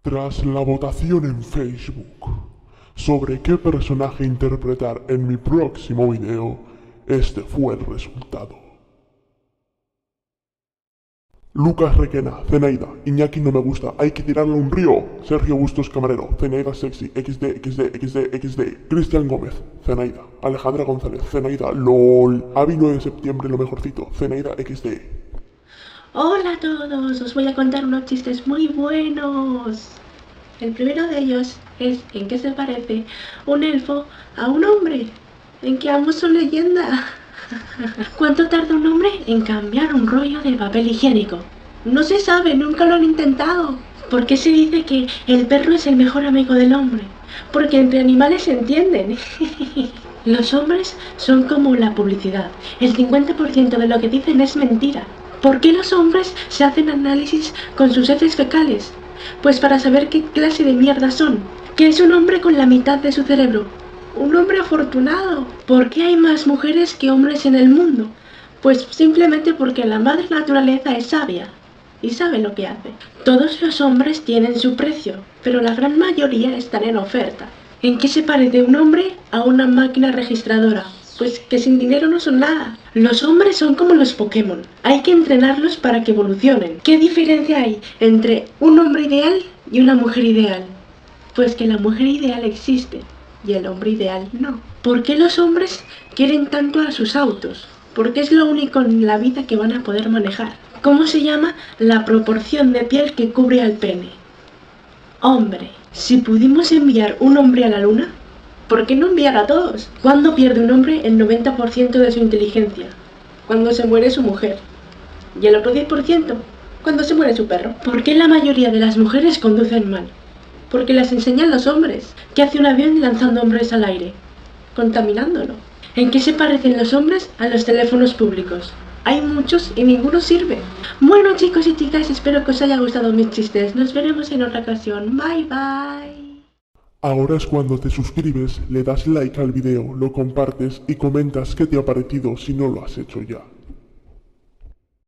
Tras la votación en Facebook sobre qué personaje interpretar en mi próximo video, este fue el resultado. Lucas Requena, Zenaida, Iñaki no me gusta, hay que tirarle a un río. Sergio Bustos Camarero, Zenaida Sexy, XD. Cristian Gómez, Zenaida. Alejandra González, Zenaida, LOL. Avi 9 de septiembre, lo mejorcito, Zenaida XD. Hola a todos, os voy a contar unos chistes muy buenos. El primero de ellos es en qué se parece un elfo a un hombre, en que ambos son leyenda. ¿Cuánto tarda un hombre en cambiar un rollo de papel higiénico? No se sabe, nunca lo han intentado. ¿Por qué se dice que el perro es el mejor amigo del hombre? Porque entre animales se entienden. Los hombres son como la publicidad. El 50% de lo que dicen es mentira. ¿Por qué los hombres se hacen análisis con sus heces fecales? Pues para saber qué clase de mierda son. ¿Qué es un hombre con la mitad de su cerebro? Un hombre afortunado. ¿Por qué hay más mujeres que hombres en el mundo? Pues simplemente porque la madre naturaleza es sabia y sabe lo que hace. Todos los hombres tienen su precio, pero la gran mayoría están en oferta. ¿En qué se parece un hombre a una máquina registradora? Pues que sin dinero no son nada. Los hombres son como los Pokémon. Hay que entrenarlos para que evolucionen. ¿Qué diferencia hay entre un hombre ideal y una mujer ideal? Pues que la mujer ideal existe y el hombre ideal no. ¿Por qué los hombres quieren tanto a sus autos? Porque es lo único en la vida que van a poder manejar. ¿Cómo se llama la proporción de piel que cubre al pene? Hombre. Si pudimos enviar un hombre a la luna, ¿por qué no enviar a todos? ¿Cuándo pierde un hombre el 90% de su inteligencia? Cuando se muere su mujer. ¿Y el otro 10%? Cuando se muere su perro. ¿Por qué la mayoría de las mujeres conducen mal? Porque las enseñan los hombres. ¿Qué hace un avión lanzando hombres al aire? Contaminándolo. ¿En qué se parecen los hombres a los teléfonos públicos? Hay muchos y ninguno sirve. Bueno, chicos y chicas, espero que os haya gustado mis chistes. Nos veremos en otra ocasión. Bye, bye. Ahora es cuando te suscribes, le das like al video, lo compartes y comentas qué te ha parecido si no lo has hecho ya.